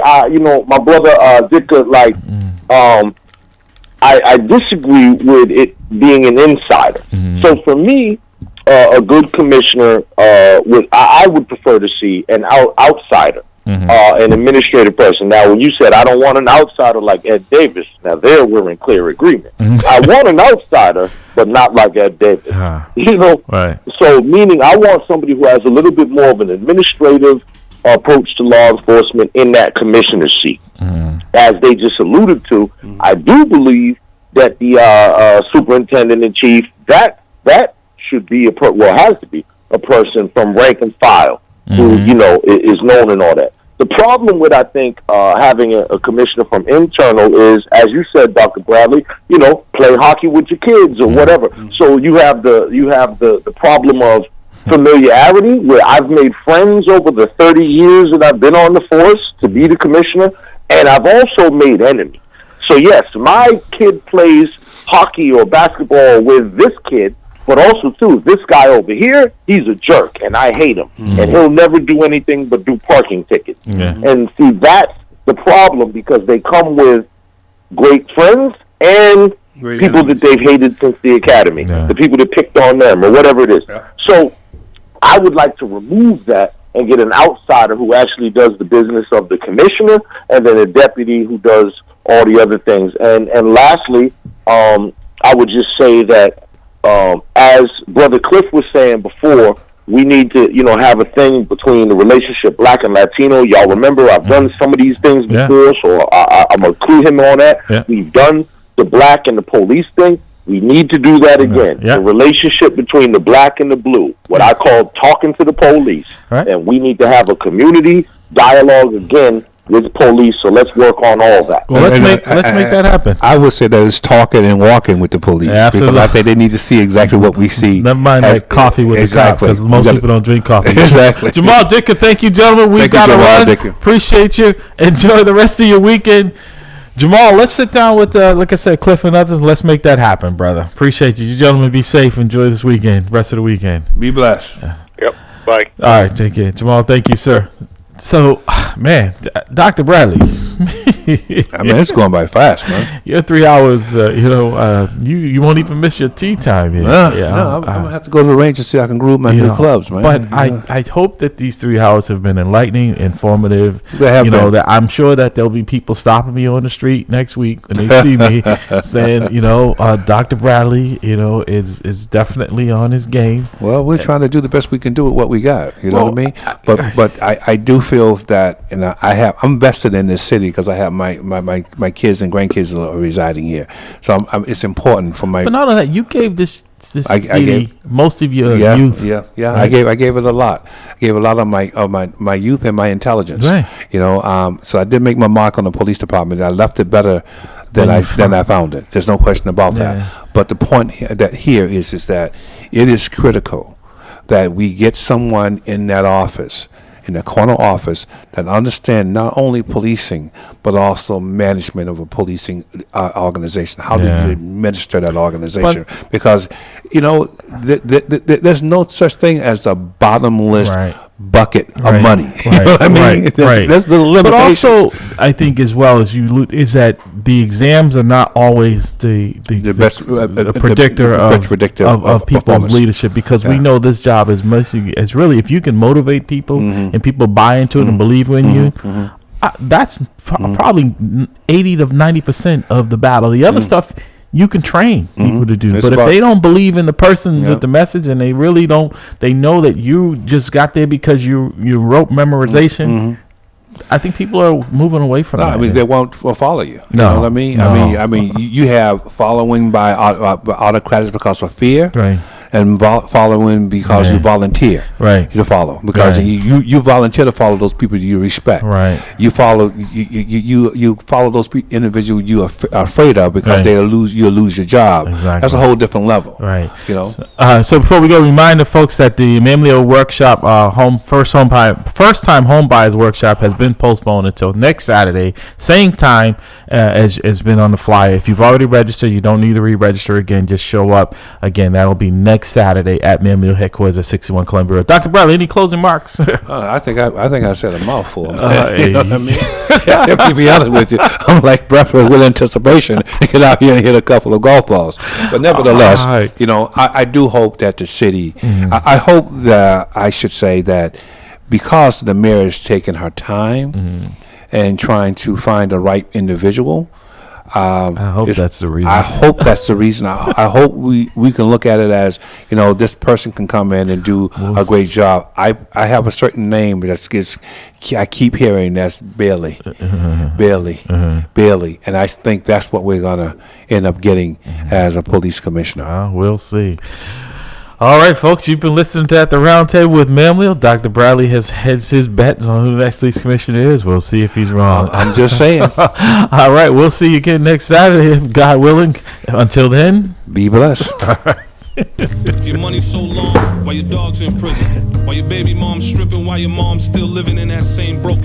my brother Ditka, I disagree with it being an insider. So for me, a good commissioner I would prefer to see an outsider, an administrative person. Now, when you said I don't want an outsider like Ed Davis, now there we're in clear agreement. I want an outsider, but not like Ed Davis. Right. So meaning I want somebody who has a little bit more of an administrative approach to law enforcement in that commissioner seat. As they just alluded to, I do believe that the superintendent in chief, that should be has to be a person from rank and file who is known and all that. The problem with, I think, having a commissioner from internal is, as you said, Dr. Bradley, play hockey with your kids or whatever. So you have the problem of familiarity, where I've made friends over the 30 years that I've been on the force to be the commissioner, and I've also made enemies. So yes, my kid plays hockey or basketball with this kid, but also too, this guy over here, he's a jerk, and I hate him, and he'll never do anything but do parking tickets. And see, that's the problem, because they come with great friends and people that they've hated since the academy, the people that picked on them or whatever it is. So I would like to remove that and get an outsider who actually does the business of the commissioner, and then a deputy who does all the other things. And lastly, I would just say that as Brother Cliff was saying before, we need to, have a thing between the relationship Black and Latino. Y'all remember, I've done some of these things before, so I'm going to clue him on that. We've done the Black and the police thing. We need to do that again. The relationship between the Black and the blue, what I call talking to the police. And we need to have a community dialogue again with police. So let's work on all that. Well, let's make that happen. I would say that it's talking and walking with the police, because I think they need to see exactly what we see. Never mind that coffee with the cops, because most people don't drink coffee. Exactly. Jamal Ditka, thank you, gentlemen. We've got to run. Appreciate you. Enjoy the rest of your weekend. Jamal, let's sit down with, like I said, Cliff and others, and let's make that happen, brother. Appreciate you. You gentlemen be safe. Enjoy this weekend, rest of the weekend. Be blessed. Yep. Bye. All right, take care. Jamal, thank you, sir. So, man, Dr. Bradley. I mean, it's going by fast, man. Your 3 hours, you won't even miss your tea time here. I'm going to have to go to the range and see if I can group my new clubs, man. But I hope that these 3 hours have been enlightening, informative. They have been. That I'm sure that there'll be people stopping me on the street next week when they see me saying, Dr. Bradley, is definitely on his game. Well, we're trying to do the best we can do with what we got. You know what I mean? But I do feel that, and I'm vested in this city because I have my kids and grandkids are residing here, so it's important for my. But not only that, you gave this I city gave, most of your youth. Yeah. Right? I gave it a lot. I gave a lot of my youth and my intelligence. Right. So I did make my mark on the police department. I left it better than I found it. There's no question about that. But the point here is that it is critical that we get someone in that office, in the corner office, that understand not only policing but also management of a policing organization. How do you administer that organization? Because there's no such thing as the bottomless bucket of Right, money. You know what I mean? right, right. That's the limitations. But also, I think as well as is that the exams are not always the best predictor the best predictor of people's performance. leadership, because we Yeah. know this job is mostly, it's really, if you can motivate people and people buy into it and believe in you, that's probably 80 to 90% of the battle. The other stuff you can train people to do, It's but if about- they don't believe in the person Yeah. with the message, and they really don't, they know that you just got there because you wrote memorization. I think people are moving away from No, that. I mean they won't follow you. You No, know what I mean? no. I mean, you have following by autocrats because of fear, Right. and following because you Yeah. volunteer. Right. To follow because Right. you volunteer to follow those people you respect. Right. You follow you follow those individuals you are afraid of because Right. you'll lose your job. Exactly. That's a whole different level. Right. You know. So before we go, remind the folks that the Mamleo workshop, first time home buyers workshop, has been postponed until next Saturday, same time as been on the flyer. If you've already registered, you don't need to re-register again. Just show up again. That'll be next Saturday at Mamleo headquarters at 61 Columbia Road. Dr. Bradley, any closing remarks? I think I said a mouthful. Hey. You know what I mean? To be honest with you, I'm like breathless with anticipation to get out here and hit a couple of golf balls. But nevertheless, Right. you know, I do hope that the city, I hope that I should say that because the mayor is taking her time and trying to find the right individual. I hope that's the reason. I hope that's the reason. I hope we can look at it as, you know, this person can come in and do a great job. I have a certain name that I keep hearing, that's Bailey, Bailey, and I think that's what we're gonna end up getting as a police commissioner. We'll see. All right, folks, you've been listening to At the Round Table with Mamleo. Dr. Bradley has hedged his bets on who the next police commissioner is. We'll see if he's wrong. I'm just saying. All right, we'll see you again next Saturday, God willing. Until then, Be blessed. If your money's so long, while your dog's in prison, while your baby mom's stripping, while your mom's still living in that same broken